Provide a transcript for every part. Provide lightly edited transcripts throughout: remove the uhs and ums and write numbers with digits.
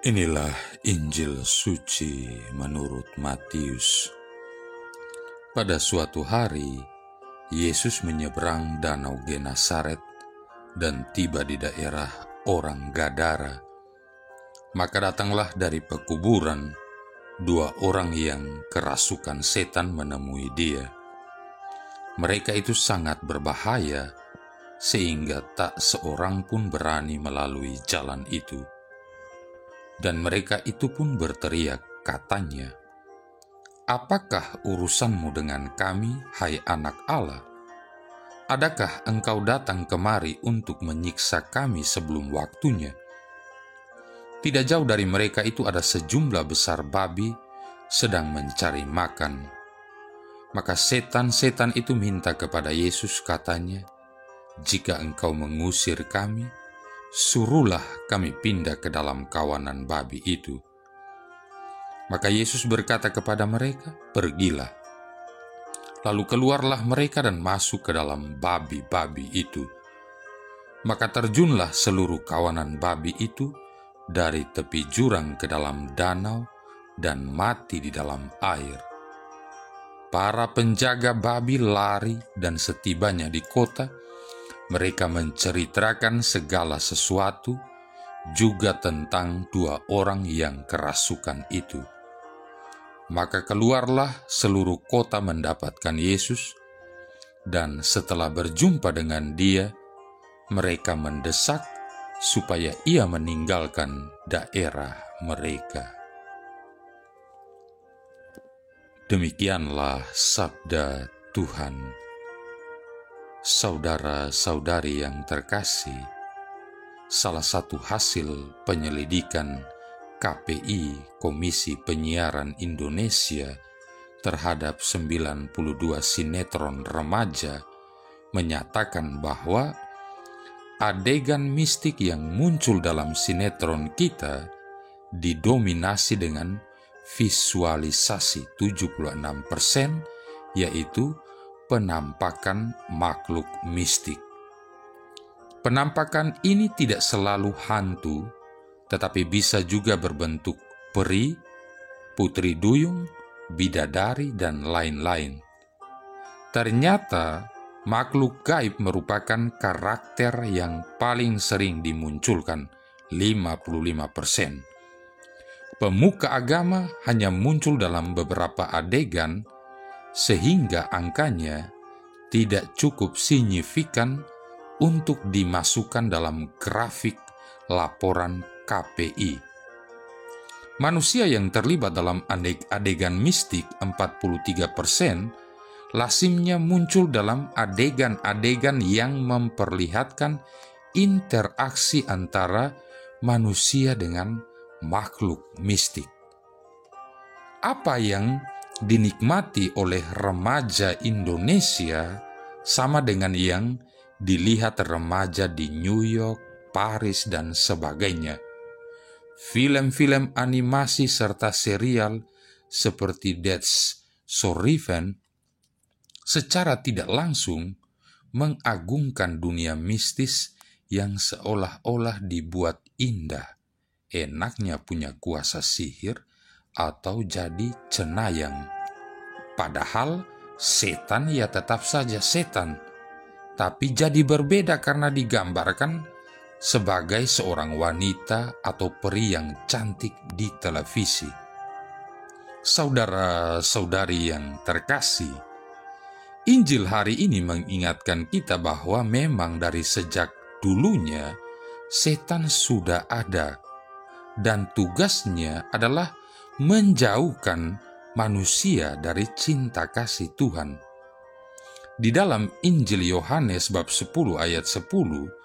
Inilah Injil suci menurut Matius. Pada suatu hari, Yesus menyeberang danau Genesaret dan tiba di daerah orang Gadara. Maka datanglah dari pekuburan dua orang yang kerasukan setan menemui dia. Mereka itu sangat berbahaya, sehingga tak seorang pun berani melalui jalan itu. Dan mereka itu pun berteriak, katanya, "Apakah urusanmu dengan kami, hai anak Allah? Adakah engkau datang kemari untuk menyiksa kami sebelum waktunya?" Tidak jauh dari mereka itu ada sejumlah besar babi sedang mencari makan. Maka setan-setan itu minta kepada Yesus, katanya, "Jika engkau mengusir kami, suruhlah kami pindah ke dalam kawanan babi itu." Maka Yesus berkata kepada mereka, "Pergilah." Lalu keluarlah mereka dan masuk ke dalam babi-babi itu. Maka terjunlah seluruh kawanan babi itu dari tepi jurang ke dalam danau dan mati di dalam air. Para penjaga babi lari, dan setibanya di kota, mereka menceritakan segala sesuatu, juga tentang dua orang yang kerasukan itu. Maka keluarlah seluruh kota mendapatkan Yesus, dan setelah berjumpa dengan dia, mereka mendesak supaya ia meninggalkan daerah mereka. Demikianlah sabda Tuhan. Saudara-saudari yang terkasih, salah satu hasil penyelidikan KPI, Komisi Penyiaran Indonesia, terhadap 92 sinetron remaja menyatakan bahwa adegan mistik yang muncul dalam sinetron kita didominasi dengan visualisasi 76%, yaitu penampakan makhluk mistik. Penampakan ini tidak selalu hantu, tetapi bisa juga berbentuk peri, putri duyung, bidadari, dan lain-lain. Ternyata makhluk gaib merupakan karakter yang paling sering dimunculkan, 55%. Pemuka agama hanya muncul dalam beberapa adegan, sehingga angkanya tidak cukup signifikan untuk dimasukkan dalam grafik laporan KPI. Manusia yang terlibat dalam adegan mistik 43%, lazimnya muncul dalam adegan-adegan yang memperlihatkan interaksi antara manusia dengan makhluk mistik. Apa yang dinikmati oleh remaja Indonesia sama dengan yang dilihat remaja di New York, Paris, dan sebagainya. Film-film animasi serta serial seperti That's So Raven secara tidak langsung mengagungkan dunia mistis yang seolah-olah dibuat indah, enaknya punya kuasa sihir atau jadi cenayang. Padahal setan ya tetap saja setan, tapi jadi berbeda karena digambarkan sebagai seorang wanita atau peri yang cantik di televisi. Saudara-saudari yang terkasih, Injil hari ini mengingatkan kita bahwa memang dari sejak dulunya setan sudah ada, dan tugasnya adalah menjauhkan manusia dari cinta kasih Tuhan. Di dalam Injil Yohanes bab 10 ayat 10,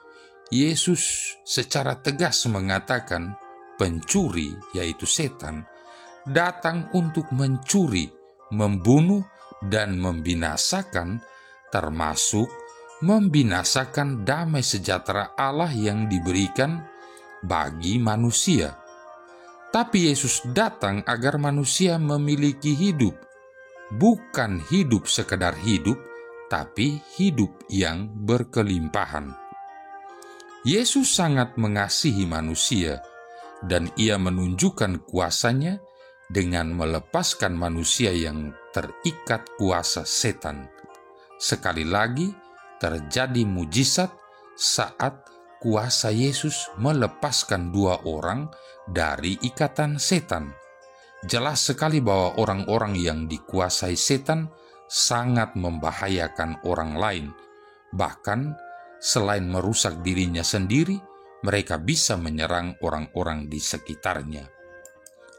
Yesus secara tegas mengatakan pencuri, yaitu setan, datang untuk mencuri, membunuh, dan membinasakan, termasuk membinasakan damai sejahtera Allah yang diberikan bagi manusia. Tapi Yesus datang agar manusia memiliki hidup, bukan hidup sekedar hidup, tapi hidup yang berkelimpahan. Yesus sangat mengasihi manusia, dan Ia menunjukkan kuasanya dengan melepaskan manusia yang terikat kuasa setan. Sekali lagi, terjadi mujizat saat kuasa Yesus melepaskan 2 orang dari ikatan setan. Jelas sekali bahwa orang-orang yang dikuasai setan sangat membahayakan orang lain. Bahkan, selain merusak dirinya sendiri, mereka bisa menyerang orang-orang di sekitarnya.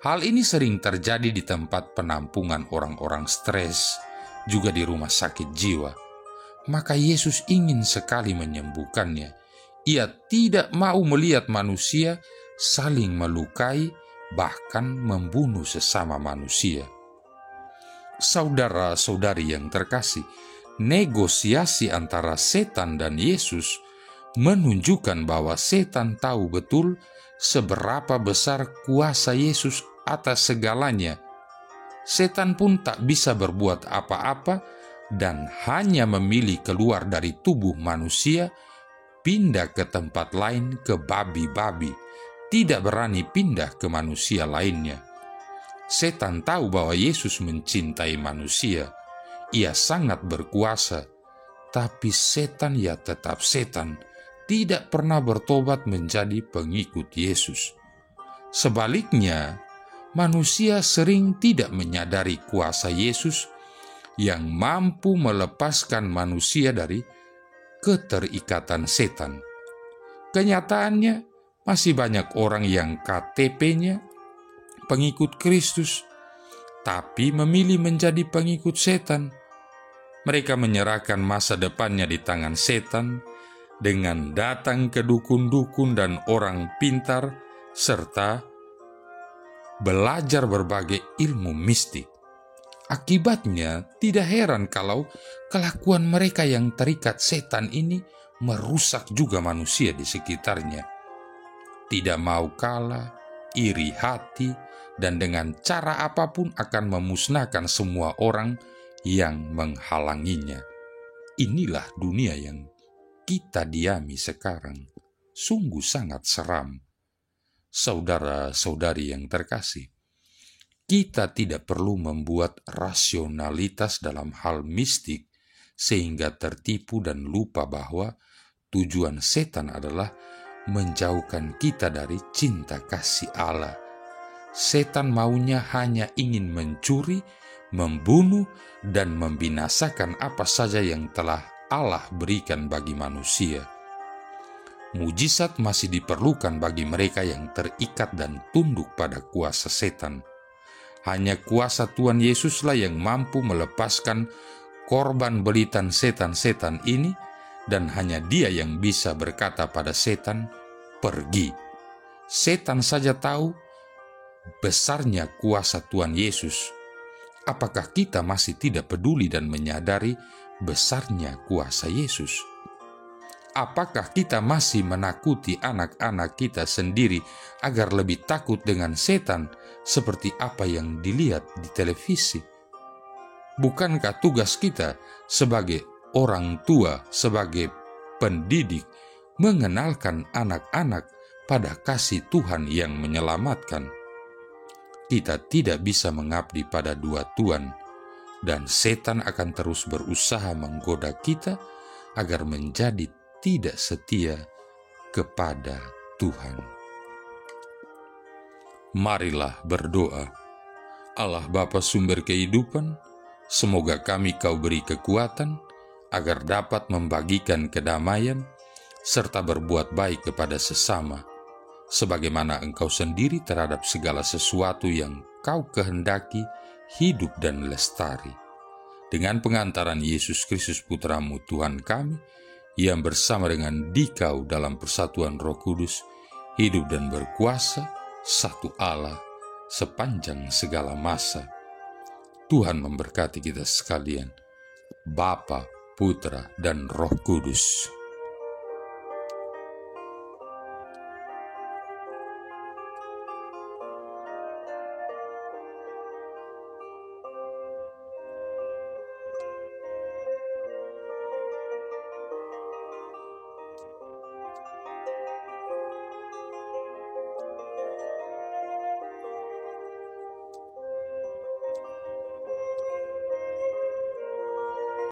Hal ini sering terjadi di tempat penampungan orang-orang stres, juga di rumah sakit jiwa. Maka Yesus ingin sekali menyembuhkannya. Ia tidak mau melihat manusia saling melukai, bahkan membunuh sesama manusia. Saudara-saudari yang terkasih, negosiasi antara setan dan Yesus menunjukkan bahwa setan tahu betul seberapa besar kuasa Yesus atas segalanya. Setan pun tak bisa berbuat apa-apa dan hanya memilih keluar dari tubuh manusia, pindah ke tempat lain, ke babi-babi, tidak berani pindah ke manusia lainnya. Setan tahu bahwa Yesus mencintai manusia. Ia sangat berkuasa, tapi setan ya tetap setan, tidak pernah bertobat menjadi pengikut Yesus. Sebaliknya, manusia sering tidak menyadari kuasa Yesus yang mampu melepaskan manusia dari keterikatan setan. Kenyataannya, masih banyak orang yang KTP-nya pengikut Kristus, tapi memilih menjadi pengikut setan. Mereka menyerahkan masa depannya di tangan setan dengan datang ke dukun-dukun dan orang pintar, serta belajar berbagai ilmu mistik. Akibatnya, tidak heran kalau kelakuan mereka yang terikat setan ini merusak juga manusia di sekitarnya. Tidak mau kalah, iri hati, dan dengan cara apapun akan memusnahkan semua orang yang menghalanginya. Inilah dunia yang kita diami sekarang. Sungguh sangat seram. Saudara-saudari yang terkasih, kita tidak perlu membuat rasionalitas dalam hal mistik sehingga tertipu dan lupa bahwa tujuan setan adalah menjauhkan kita dari cinta kasih Allah. Setan maunya hanya ingin mencuri, membunuh, dan membinasakan apa saja yang telah Allah berikan bagi manusia. Mujizat masih diperlukan bagi mereka yang terikat dan tunduk pada kuasa setan. Hanya kuasa Tuhan Yesuslah yang mampu melepaskan korban belitan setan-setan ini, dan hanya Dia yang bisa berkata pada setan, "Pergi." Setan saja tahu besarnya kuasa Tuhan Yesus. Apakah kita masih tidak peduli dan menyadari besarnya kuasa Yesus? Apakah kita masih menakuti anak-anak kita sendiri agar lebih takut dengan setan seperti apa yang dilihat di televisi? Bukankah tugas kita sebagai orang tua, sebagai pendidik, mengenalkan anak-anak pada kasih Tuhan yang menyelamatkan? Kita tidak bisa mengabdi pada 2 tuan, dan setan akan terus berusaha menggoda kita agar menjadi tidak setia kepada Tuhan. Marilah berdoa. Allah Bapa sumber kehidupan, semoga kami Kau beri kekuatan agar dapat membagikan kedamaian serta berbuat baik kepada sesama, sebagaimana Engkau sendiri terhadap segala sesuatu yang Kau kehendaki hidup dan lestari. Dengan pengantaran Yesus Kristus Putra-Mu Tuhan kami, yang bersama dengan Dikau dalam persatuan Roh Kudus, hidup dan berkuasa, satu Allah, sepanjang segala masa. Tuhan memberkati kita sekalian, Bapa, Putra, dan Roh Kudus.